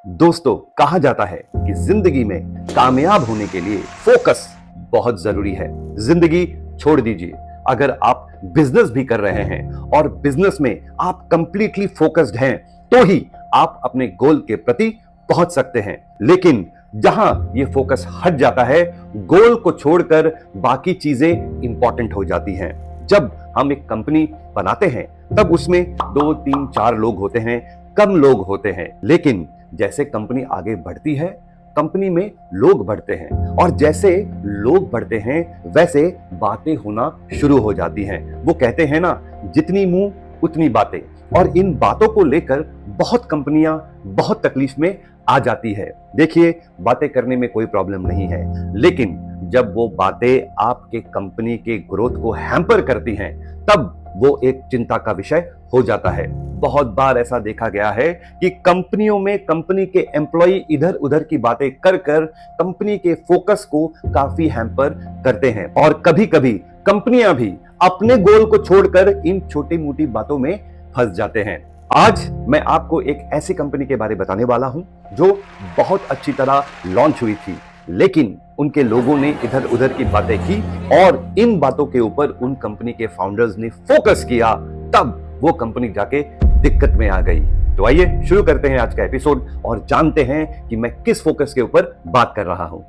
दोस्तों, कहा जाता है कि जिंदगी में कामयाब होने के लिए फोकस बहुत जरूरी है। जिंदगी छोड़ दीजिए, अगर आप बिजनेस भी कर रहे हैं और बिजनेस में आप कंप्लीटली फोकस्ड हैं तो ही आप अपने गोल के प्रति पहुंच सकते हैं। लेकिन जहां ये फोकस हट जाता है, गोल को छोड़कर बाकी चीजें इंपॉर्टेंट हो जाती हैं। जब हम एक कंपनी बनाते हैं तब उसमें 2, 3, 4 लोग होते हैं, कम लोग होते हैं। लेकिन जैसे कंपनी आगे बढ़ती है, कंपनी में लोग बढ़ते हैं और जैसे लोग बढ़ते हैं वैसे बातें होना शुरू हो जाती हैं। वो कहते हैं ना, जितनी मुंह उतनी बातें। और इन बातों को लेकर बहुत कंपनियां बहुत तकलीफ में आ जाती है। देखिए, बातें करने में कोई प्रॉब्लम नहीं है, लेकिन जब वो बातें आपके कंपनी के ग्रोथ को हैम्पर करती हैं, तब वो एक चिंता का विषय हो जाता है। बहुत बार ऐसा देखा गया है कि कंपनियों में कंपनी के एम्प्लॉय इधर उधर की बातें कर कर कंपनी के फोकस को काफी हैम्पर करते हैं और कभी कभी कंपनियां भी अपने गोल को छोड़कर इन छोटी मोटी बातों में फंस जाते हैं। आज मैं आपको एक ऐसी कंपनी के बारे में बताने वाला हूं जो बहुत अच्छी तरह लॉन्च हुई थी, लेकिन उनके लोगों ने इधर उधर की बातें की और इन बातों के ऊपर उन कंपनी के फाउंडर्स ने फोकस किया, तब वो कंपनी जाके दिक्कत में आ गई। तो आइए शुरू करते हैं आज का एपिसोड और जानते हैं कि मैं किस फोकस के ऊपर बात कर रहा हूं।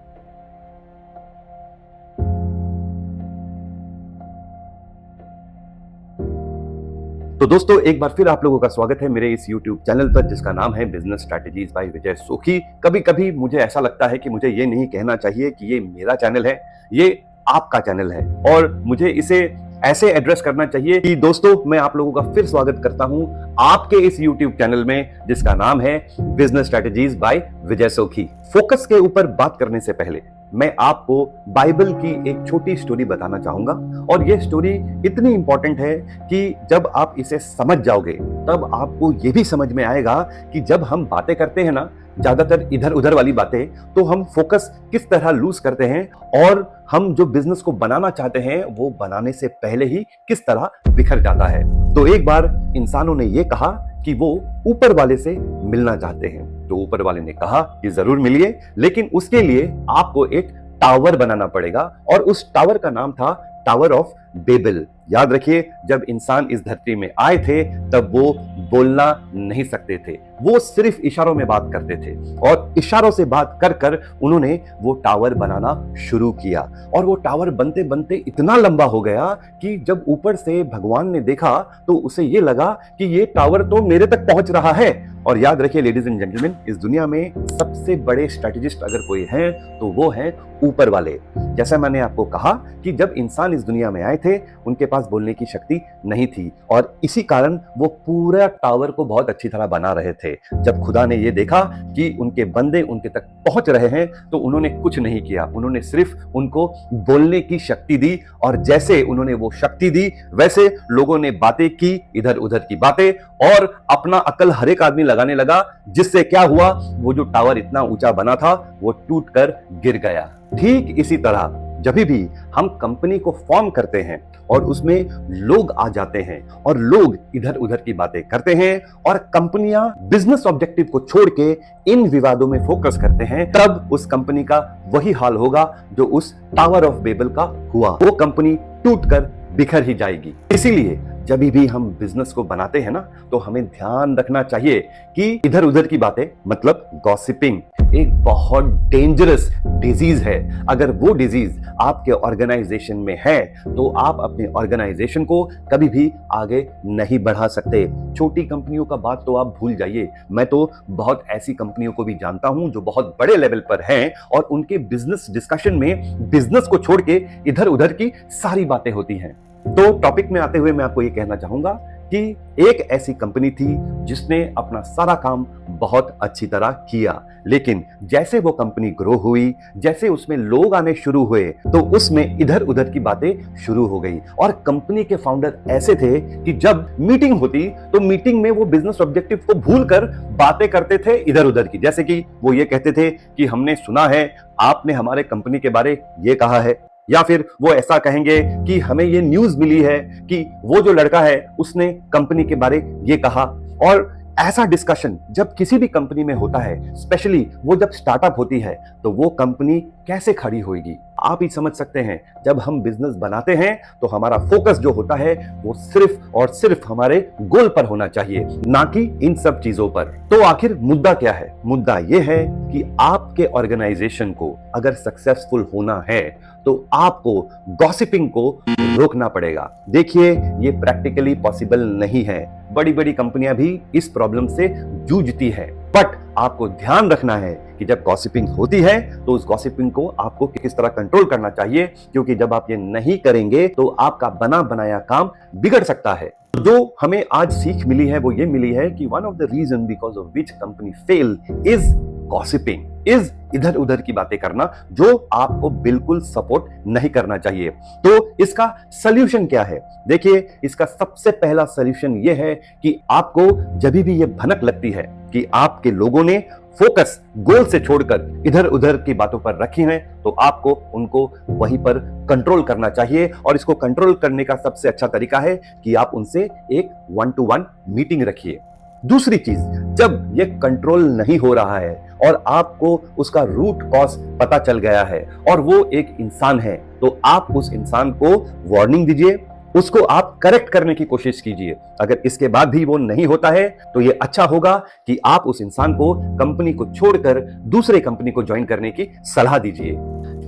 तो दोस्तों, एक बार फिर आप लोगों का स्वागत है मेरे इस YouTube चैनल पर जिसका नाम है बिजनेस स्ट्रैटेजीज बाय विजय सोखी। कभी कभी मुझे ऐसा लगता है कि मुझे ये नहीं कहना चाहिए कि ये मेरा चैनल है, ये आपका चैनल है और मुझे इसे ऐसे एड्रेस करना चाहिए कि दोस्तों, मैं आप लोगों का फिर स्वागत करता हूं आपके इस YouTube चैनल में जिसका नाम है बिजनेस स्ट्रैटेजीज बाय विजय सोखी। फोकस के ऊपर बात करने से पहले मैं आपको बाइबल की एक छोटी स्टोरी बताना चाहूंगा और यह स्टोरी इतनी इंपॉर्टेंट है कि जब आप इसे समझ जाओगे तब आपको यह भी समझ में आएगा कि जब हम बातें करते हैं ना, ज्यादातर इधर उधर वाली बातें, तो हम फोकस किस तरह लूज करते हैं और हम जो बिजनेस को बनाना चाहते हैं वो बनाने से पहले ही किस तरह बिखर जाता है। तो एक बार इंसानों ने यह कहा कि वो ऊपर वाले से मिलना चाहते हैं। तो ऊपर वाले ने कहा कि जरूर मिलिए, लेकिन उसके लिए आपको एक टावर बनाना पड़ेगा और उस टावर का नाम था टावर ऑफ बेबल। याद रखिए, जब इंसान इस धरती में आए थे तब वो बोलना नहीं सकते थे, वो सिर्फ इशारों में बात करते थे और इशारों से बात कर कर उन्होंने वो टावर बनाना शुरू किया और वो टावर बनते बनते इतना लंबा हो गया कि जब ऊपर से भगवान ने देखा तो उसे ये लगा कि ये टावर तो मेरे तक पहुंच रहा है। और याद रखिए लेडीज एंड जेंटलमैन, इस दुनिया में सबसे बड़े स्ट्रेटेजिस्ट अगर कोई है तो वो है ऊपर वाले। जैसा मैंने आपको कहा कि जब इंसान इस दुनिया में आए थे उनके पास बोलने की शक्ति नहीं थी और इसी कारण वो पूरा टावर को बहुत अच्छी तरह बना रहे थे। जब खुदा ने ये देखा कि उनके बंदे उनके तक पहुंच रहे हैं तो उन्होंने कुछ नहीं किया, उन्होंने सिर्फ उनको बोलने की शक्ति दी और जैसे उन्होंने वो शक्ति दी वैसे लोगों ने बातें की, इधर उधर की बातें, और अपना अकल हर एक आदमी लगाने लगा, जिससे क्या हुआ, वो जो टावर इतना ऊंचा बना था वो टूटकर गिर गया। ठीक इसी तरह जब भी हम कंपनी को फॉर्म करते हैं और उसमें लोग आ जाते हैं और लोग इधर उधर की बातें करते हैं और कंपनियां बिजनेस ऑब्जेक्टिव को छोड़ के इन विवादों में फोकस करते हैं, तब उस कंपनी का वही हाल होगा जो उस टावर ऑफ बेबल का हुआ। वो कंपनी टूटकर बिखर ही जाएगी। इसीलिए जब भी हम बिजनेस को बनाते हैं ना, तो हमें ध्यान रखना चाहिए कि इधर उधर की बातें, मतलब गॉसिपिंग, एक बहुत डेंजरस डिजीज है। अगर वो डिजीज आपके ऑर्गेनाइजेशन में है तो आप अपने ऑर्गेनाइजेशन को कभी भी आगे नहीं बढ़ा सकते। छोटी कंपनियों का बात तो आप भूल जाइए, मैं तो बहुत ऐसी कंपनियों को भी जानता हूं जो बहुत बड़े लेवल पर हैं और उनके बिजनेस डिस्कशन में बिजनेस को छोड़ के इधर उधर की सारी बातें होती हैं। तो टॉपिक में आते हुए मैं आपको ये कहना चाहूंगा कि एक ऐसी कंपनी थी जिसने अपना सारा काम बहुत अच्छी तरह किया, लेकिन जैसे वो कंपनी ग्रो हुई, जैसे उसमें लोग आने शुरू हुए तो उसमें इधर उधर की बातें शुरू हो गई और कंपनी के फाउंडर ऐसे थे कि जब मीटिंग होती तो मीटिंग में वो बिजनेस ऑब्जेक्टिव को भूलकर बातें करते थे इधर उधर की। जैसे कि वो ये कहते थे कि हमने सुना है आपने हमारे कंपनी के बारे ये कहा है, या फिर वो ऐसा कहेंगे कि हमें ये न्यूज मिली है कि वो जो लड़का है उसने कंपनी के बारे ये कहा। और ऐसा डिस्कशन जब किसी भी कंपनी में होता है, स्पेशली वो जब स्टार्टअप होती है, तो वो कंपनी कैसे खड़ी होगी आप ही समझ सकते हैं। जब हम बिजनेस बनाते हैं तो हमारा फोकस जो होता है वो सिर्फ और सिर्फ हमारे गोल पर होना चाहिए, ना कि इन सब चीजों पर। तो आखिर मुद्दा क्या है? मुद्दा ये है कि आपके ऑर्गेनाइजेशन को अगर सक्सेसफुल होना है तो आपको गॉसिपिंग को रोकना पड़ेगा। देखिए, ये प्रैक्टिकली पॉसिबल नहीं है। बड़ी बड़ी कंपनियां भी इस प्रॉब्लम से जूझती है, बट आपको ध्यान रखना है कि जब गॉसिपिंग होती है तो उस गॉसिपिंग को आपको किस तरह कंट्रोल करना चाहिए, क्योंकि जब आप ये नहीं करेंगे तो आपका बना बनाया काम बिगड़ सकता है। जो हमें आज सीख मिली है वो ये मिली है कि one of the reason because of which company fail is gossiping, is इधर उधर की बातें करना, जो आपको बिल्कुल सपोर्ट नहीं करना चाहिए। तो इसका सॉल्यूशन क्या है? देखिए, इसका सबसे पहला सॉल्यूशन यह है कि आपको जब भी ये भनक लगती है कि आपके लोगों ने फोकस गोल से छोड़कर इधर उधर की बातों पर रखी हैं, तो आपको उनको वहीं पर कंट्रोल करना चाहिए। और इसको कंट्रोल करने का सबसे अच्छा तरीका है कि आप उनसे एक 1-to-1 मीटिंग रखिए। दूसरी चीज, जब ये कंट्रोल नहीं हो रहा है और आपको उसका रूट कॉज पता चल गया है और वो एक इंसान है, तो आप उस इंसान को वार्निंग दीजिए, उसको आप करेक्ट करने की कोशिश कीजिए। अगर इसके बाद भी वो नहीं होता है तो ये अच्छा होगा कि आप उस इंसान को कंपनी को छोड़कर दूसरे कंपनी को ज्वाइन करने की सलाह दीजिए।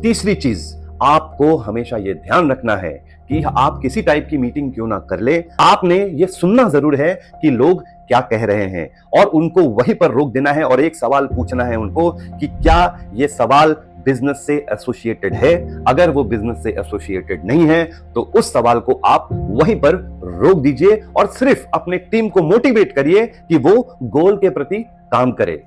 तीसरी चीज, आपको हमेशा ये ध्यान रखना है कि आप किसी टाइप की मीटिंग क्यों ना कर ले, आपने ये सुनना जरूर है कि लोग क्या कह रहे हैं और उनको वहीं पर रोक देना है और एक सवाल पूछना है उनको कि क्या ये सवाल बिजनेस से एसोसिएटेड है। अगर वो बिजनेस से एसोसिएटेड नहीं है तो उस सवाल को आप वहीं पर रोक दीजिए और सिर्फ अपने टीम को मोटिवेट करिए कि वो गोल के प्रति काम करे।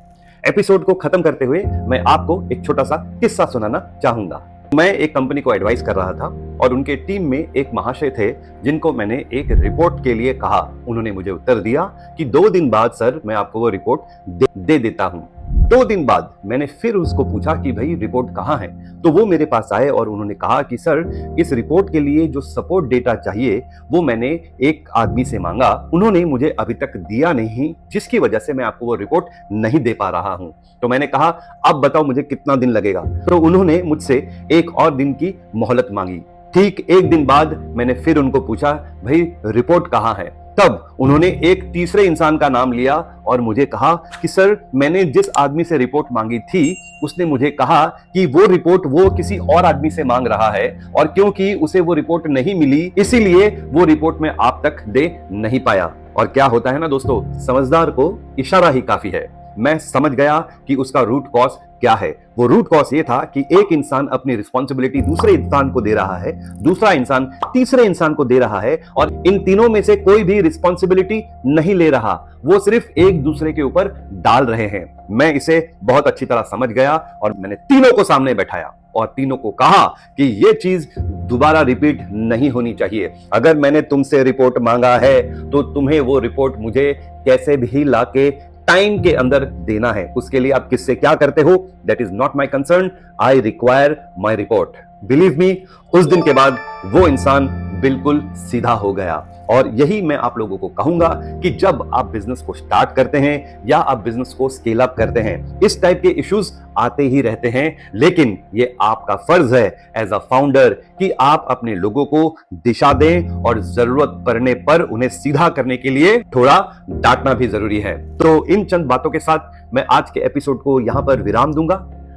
एपिसोड को खत्म करते हुए मैं आपको एक छोटा सा किस्सा सुनाना चाहूंगा। मैं एक कंपनी को एडवाइस कर रहा था और उनके टीम में एक महाशय थे जिनको मैंने एक रिपोर्ट के लिए कहा। उन्होंने मुझे उत्तर दिया कि 2 दिन बाद सर मैं आपको वो रिपोर्ट दे देता हूं। 2 दिन बाद मैंने फिर उसको पूछा कि भाई रिपोर्ट कहाँ है, तो वो मेरे पास आए और उन्होंने कहा कि सर इस रिपोर्ट के लिए जो सपोर्ट डेटा चाहिए वो मैंने एक आदमी से मांगा, उन्होंने मुझे अभी तक दिया नहीं, जिसकी वजह से मैं आपको वो रिपोर्ट नहीं दे पा रहा हूं। तो मैंने कहा अब बताओ मुझे कितना दिन लगेगा, तो उन्होंने मुझसे एक और दिन की मोहलत मांगी। ठीक 1 दिन बाद मैंने फिर उनको पूछा भाई रिपोर्ट कहाँ है, तब उन्होंने एक तीसरे इंसान का नाम लिया और मुझे कहा कि सर मैंने जिस आदमी से रिपोर्ट मांगी थी उसने मुझे कहा कि वो रिपोर्ट वो किसी और आदमी से मांग रहा है और क्योंकि उसे वो रिपोर्ट नहीं मिली इसीलिए वो रिपोर्ट में आप तक दे नहीं पाया। और क्या होता है ना दोस्तों, समझदार को इशारा ही काफी है। मैं समझ गया कि उसका रूट कॉज क्या है। वो रूट कॉज ये था कि एक इंसान अपनी रिस्पॉन्सिबिलिटी दूसरे इंसान को दे रहा है, दूसरा इंसान तीसरे इंसान को दे रहा है और इन तीनों में से कोई भी रिस्पॉन्सिबिलिटी नहीं ले रहा, वो सिर्फ एक दूसरे के ऊपर डाल रहे हैं। मैं इसे बहुत अच्छी तरह समझ गया और मैंने तीनों को सामने बैठाया और तीनों को कहा कि ये चीज दोबारा रिपीट नहीं होनी चाहिए। अगर मैंने तुमसे रिपोर्ट मांगा है तो तुम्हें वो रिपोर्ट मुझे कैसे भी लाके टाइम के अंदर देना है। उसके लिए आप किससे क्या करते हो that is not my concern, I require my report. Believe me, उस दिन के बाद वो इंसान बिल्कुल सीधा हो गया। और यही मैं आप लोगों को कहूंगा कि जब आप बिजनेस को स्टार्ट करते हैं या आप बिजनेस को स्केल अप करते हैं, इस टाइप के इश्यूज आते ही रहते हैं, लेकिन ये आपका फर्ज है एज अ फाउंडर कि आप अपने लोगों को दिशा दें और जरूरत पड़ने पर उन्हें सीधा करने के लिए थोड़ा डांटना भी जरूरी है। तो इन चंद बातों के साथ मैं आज के एपिसोड को यहां पर विराम दूंगा।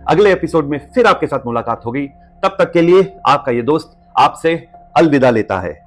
अगले एपिसोड में फिर आपके साथ मुलाकात होगी। तब तक के लिए आपका ये दोस्त आपसे अलविदा लेता है।